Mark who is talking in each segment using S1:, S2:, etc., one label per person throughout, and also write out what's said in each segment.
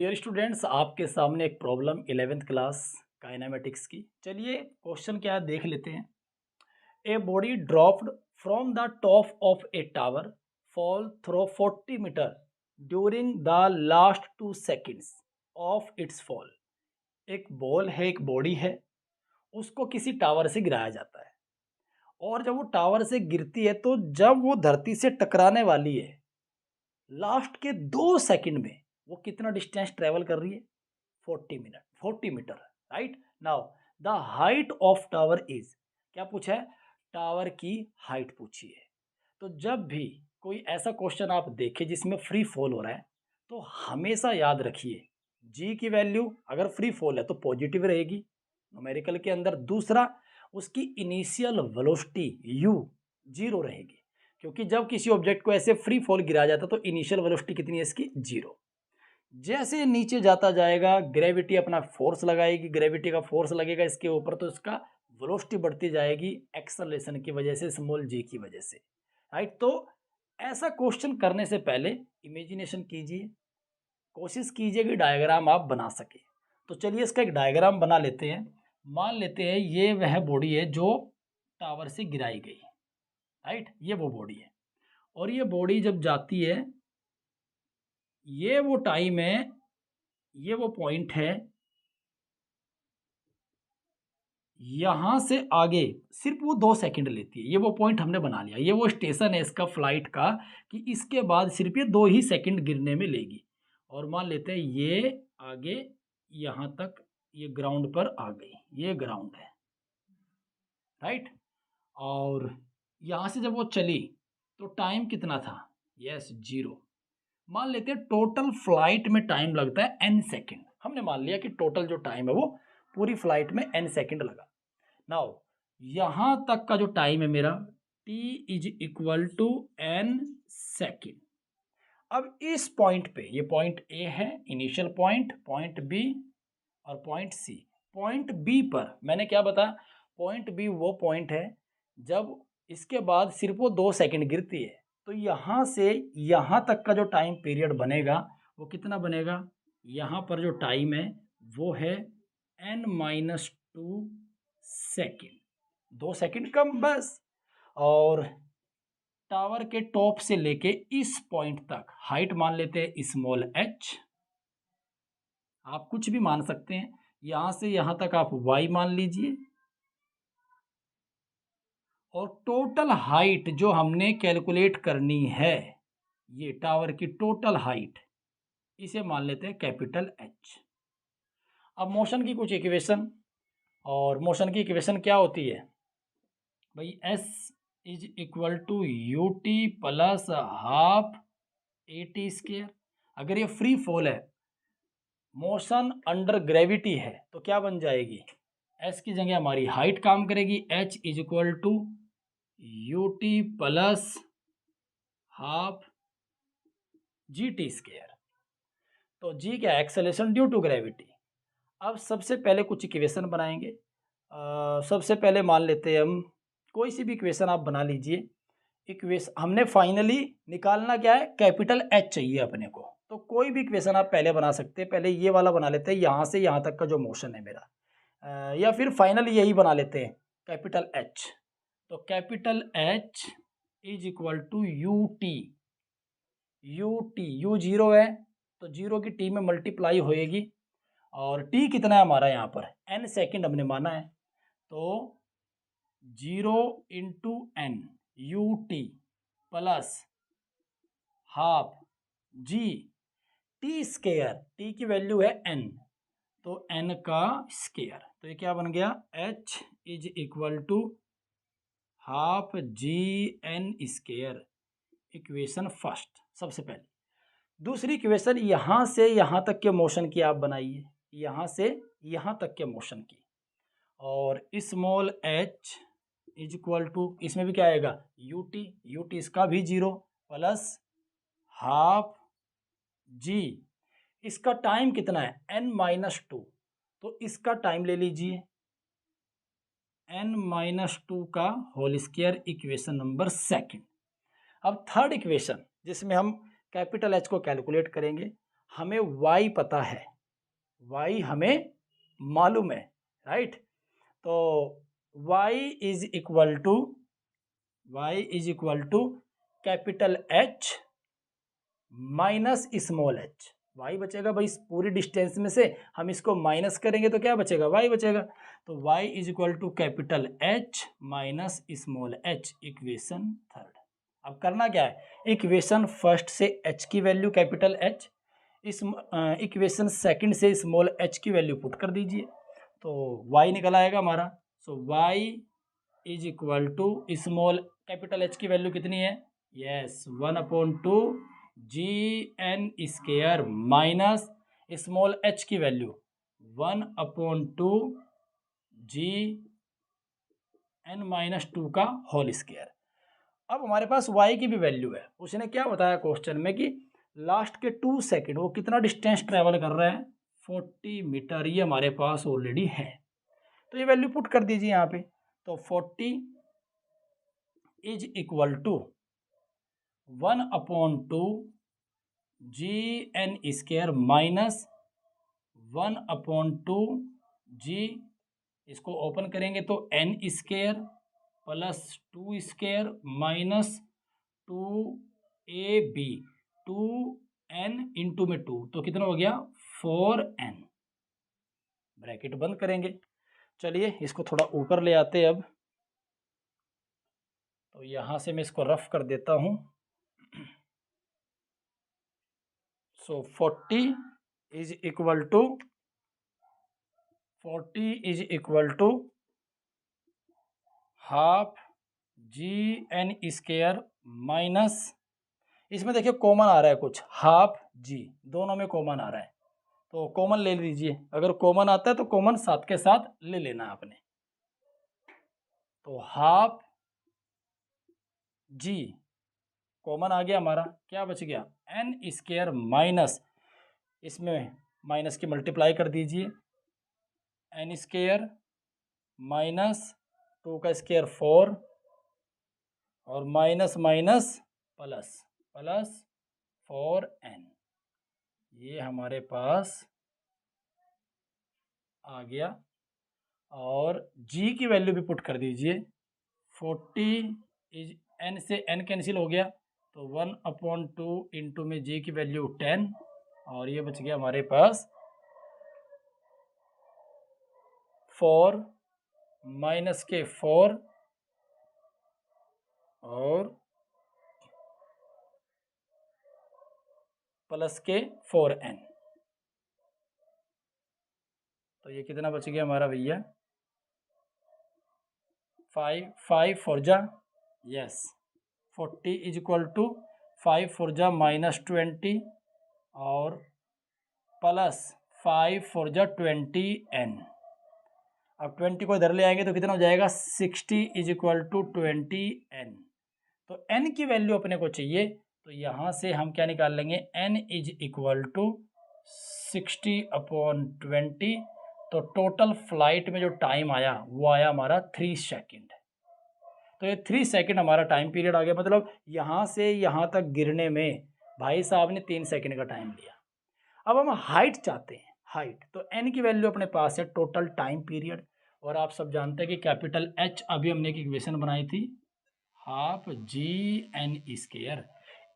S1: Dear students, आपके सामने एक प्रॉब्लम 11th क्लास काइनेमेटिक्स की। चलिए क्वेश्चन क्या है देख लेते हैं। A body dropped from the top of a tower fall through 40 meter during the last 2 seconds of its fall. एक बॉल है, एक बॉडी है, उसको किसी टावर से गिराया जाता है और जब वो टावर से गिरती है तो जब वो धरती से टकराने वाली है, लास्ट के 2 सेकंड में वो कितना डिस्टेंस ट्रेवल कर रही है? 40 meter. Right now the height of tower is, क्या पूछा है? टावर की हाइट पूछी है। तो जब भी कोई ऐसा क्वेश्चन आप देखें जिसमें फ्री फॉल हो रहा है तो हमेशा याद रखिए जी की वैल्यू अगर फ्री फॉल है तो पॉजिटिव रहेगी न्यूमेरिकल के अंदर। दूसरा, उसकी इनिशियल वेलोसिटी यू जीरो रहेगी, क्योंकि जब किसी ऑब्जेक्ट को ऐसे फ्री फॉल गिराया जाता तो इनिशियल वेलोसिटी कितनी है इसकी? जीरो। जैसे नीचे जाता जाएगा ग्रेविटी अपना फोर्स लगाएगी, ग्रेविटी का फोर्स लगेगा इसके ऊपर तो इसका वेलोसिटी बढ़ती जाएगी एक्सेलरेशन की वजह से, स्मॉल जी की वजह से। राइट, तो ऐसा क्वेश्चन करने से पहले इमेजिनेशन कीजिए, कोशिश कीजिए कि डायग्राम आप बना सके। तो चलिए इसका एक डायग्राम बना लेते हैं। मान लेते हैं ये वह बॉडी है जो टावर से गिराई गई। राइट, ये वो बॉडी है और ये बॉडी जब जाती है, ये वो टाइम है, ये वो पॉइंट है, यहाँ से आगे सिर्फ वो 2 सेकंड लेती है। ये वो पॉइंट हमने बना लिया, ये वो स्टेशन है इसका फ्लाइट का कि इसके बाद सिर्फ ये 2 ही सेकंड गिरने में लेगी। और मान लेते हैं ये आगे यहाँ तक ये ग्राउंड पर आ गई, ये ग्राउंड है। राइट, और यहाँ से जब वो चली तो टाइम कितना था? Yes, zero. मान लेते हैं टोटल फ्लाइट में टाइम लगता है n सेकंड। हमने मान लिया कि टोटल जो टाइम है वो पूरी फ्लाइट में n सेकंड लगा। नाउ यहां तक का जो टाइम है मेरा t is equal to n second. अब इस पॉइंट पे, ये पॉइंट A है इनिशियल पॉइंट, पॉइंट B और पॉइंट C। पॉइंट B पर मैंने क्या बताया? पॉइंट B वो पॉइंट है जब इसके बाद सिर्फ वो 2 सेकंड गिरती है, तो यहाँ से यहाँ तक का जो टाइम पीरियड बनेगा वो कितना बनेगा? यहाँ पर जो टाइम है वो है n-2 सेकेंड, 2 सेकंड कम बस। और टावर के टॉप से लेके इस पॉइंट तक हाइट मान लेते हैं स्मॉल h, आप कुछ भी मान सकते हैं। यहां से यहां तक आप y मान लीजिए और टोटल हाइट जो हमने कैलकुलेट करनी है, ये टावर की टोटल हाइट, इसे मान लेते हैं कैपिटल H। अब मोशन की कुछ इक्वेशन, और मोशन की इक्वेशन क्या होती है भाई? S is equal to U T plus half a t square. अगर ये फ्री फॉल है, मोशन अंडर ग्रेविटी है, तो क्या बन जाएगी? S की जगह हमारी हाइट काम करेगी, H is equal to U T plus half G T square. तो जी क्या? Acceleration due to gravity. अब सबसे पहले कुछ इक्वेशन बनाएंगे। सबसे पहले मान लेते हैं हम, कोई सी भी इक्वेशन आप बना लीजिए। इक्वेशन हमने फाइनली निकालना क्या है? कैपिटल H चाहिए अपने को, तो कोई भी इक्वेशन आप पहले बना सकते हैं। पहले ये वाला बना लेते हैं, यहाँ से यहाँ तक का जो मोशन है मेरा, या फिर फाइनली यही बना लेते हैं कैपिटल H। तो capital H is equal to you t. U zero है तो जीरो की टी में मल्टीप्लाई होएगी, और टी कितना है हमारा यहाँ पर? n सेकंड हमने माना है, तो 0 × n u T plus half G T square, t की वैल्यू है n, तो n का स्केयर। तो ये क्या बन गया? h is equal to half g n square. Equation first सबसे पहले। दूसरी इक्वेशन यहाँ से यहाँ तक के मोशन की आप बनाइए, यहाँ से यहाँ तक के मोशन की, और small h is equal to, इसमें भी क्या आएगा? यू टी इसका भी जीरो प्लस हाफ जी, इसका टाइम कितना है? n-2, तो इसका टाइम ले लीजिए n-2 का whole square, equation number second. अब थर्ड इक्वेशन जिसमें हम कैपिटल H को कैलकुलेट करेंगे, हमें y पता है, y हमें मालूम है, राइट। तो y is equal to capital H minus small h। y बचेगा भाई, इस पूरी डिस्टेंस में से हम इसको माइनस करेंगे तो क्या बचेगा, y बचेगा। तो y is equal to capital H minus small h, equation third. अब करना क्या है, इक्वेशन फर्स्ट से h की वैल्यू कैपिटल H, इस इक्वेशन सेकंड से स्मॉल h की वैल्यू पुट कर दीजिए, तो y निकल आएगा हमारा। So y is equal to small capital H की वैल्यू कितनी है, yes 1/2 GN square minus small h की वैल्यू 1/2 GN-2 का होल स्केयर। अब हमारे पास y की भी वैल्यू है, उसने क्या बताया क्वेश्चन में कि लास्ट के 2 सेकंड वो कितना डिस्टेंस ट्रेवल कर रहा है, 40 मीटर, ये हमारे पास ऑलरेडी है। तो ये वैल्यू पुट कर दीजिए यहाँ पे, तो 40 is equal to 1/2 GN square minus 1/2 G, इसको ओपन करेंगे तो N square plus 2 square minus 2AB, 2N into में 2, तो कितना हो गया 4N, ब्रैकेट बंद करेंगे। चलिए इसको थोड़ा ऊपर ले आते हैं अब, तो यहाँ से मैं इसको रफ कर देता हूँ। So 40 is equal to half GN square minus, इसमें देखिए कॉमन आ रहा है कुछ, हाफ G, दोनों में कॉमन आ रहा है, तो कॉमन ले लीजिए, अगर कॉमन आता है तो कॉमन साथ के साथ ले लेना आपने। तो हाफ G कॉमन आ गया हमारा, क्या बच गया N स्केयर माइनस, इसमें माइनस की मल्टीप्लाई कर दीजिए, N स्केयर माइनस 2 का स्केयर 4 और माइनस माइनस प्लस 4N, ये हमारे पास आ गया। और G की वैल्यू भी पुट कर दीजिए, 40 इज N से N कैंसिल हो गया, तो 1/2 इंटू में G की वैल्यू 10, और ये बच गया हमारे पास 4 माइनस के 4 और प्लस के 4N, तो ये कितना बच गया हमारा भैया 5 4 जा, यस 40 इज इक्वल टू 5 4 जा माइनस 20 और प्लस 5 4 जा 20N। अब 20 को इधर ले आएंगे तो कितना हो जाएगा 60 इज इक्वल टू 20N। तो N की वैल्यू अपने को चाहिए, तो यहाँ से हम क्या निकाल लेंगे, N इज इक्वल टू 60/20, तो टोटल फ्लाइट में जो टाइम आया वो आया हमारा 3 सेकेंड। तो ये 3 सेकेंड हमारा टाइम पीरियड आ गया, मतलब यहाँ से यहाँ तक गिरने में भाई साहब ने 3 सेकेंड का टाइम लिया। अब हम हाइट चाहते हैं, हाइट, तो N की वैल्यू अपने पास है टोटल टाइम पीरियड, और आप सब जानते हैं कि कैपिटल H, अभी हमने एक इक्वेशन बनाई थी हाफ GN स्केयर,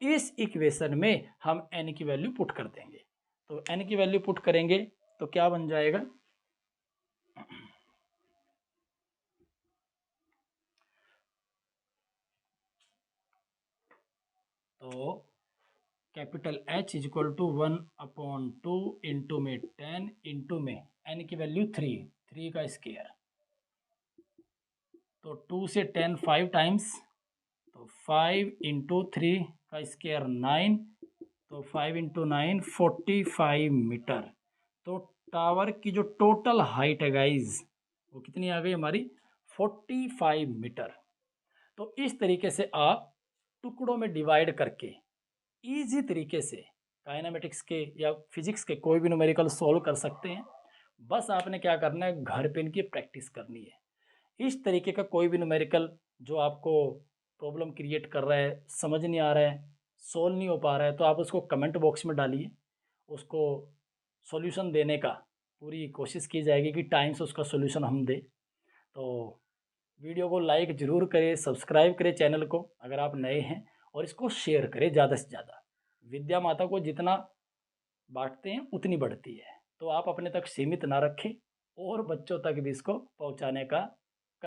S1: इस इक्वेशन में हम N की वैल्यू पुट कर देंगे। तो N की वैल्यू पुट करेंगे तो क्या बन जाएगा, तो capital H is equal to 1/2 into में 10 इंटू में N की वैल्यू 3 का स्केयर, तो 2 से 10 5 टाइम्स, तो 5 इंटू 3 का स्केयर 9, तो 5 इंटू 9 45 मीटर। तो टावर की जो टोटल हाइट है गाइज वो कितनी आ गई हमारी 45 मीटर। तो इस तरीके से आप टुकड़ों में डिवाइड करके इजी तरीके से काइनेमेटिक्स के या फिजिक्स के कोई भी न्यूमेरिकल सॉल्व कर सकते हैं। बस आपने क्या करना है, घर पे इनकी प्रैक्टिस करनी है। इस तरीके का कोई भी न्यूमेरिकल जो आपको प्रॉब्लम क्रिएट कर रहा है, समझ नहीं आ रहा है, सोल्व नहीं हो पा रहा है, तो आप उसको कमेंट बॉक्स में डालिए उसको सॉल्यूशन देने का पूरी कोशिश की जाएगी कि टाइम से उसका सॉल्यूशन हम दें। तो वीडियो को लाइक ज़रूर करें, सब्सक्राइब करें चैनल को अगर आप नए हैं, और इसको शेयर करें ज़्यादा से ज़्यादा। विद्या माता को जितना बांटते हैं उतनी बढ़ती है, तो आप अपने तक सीमित ना रखें और बच्चों तक भी इसको पहुंचाने का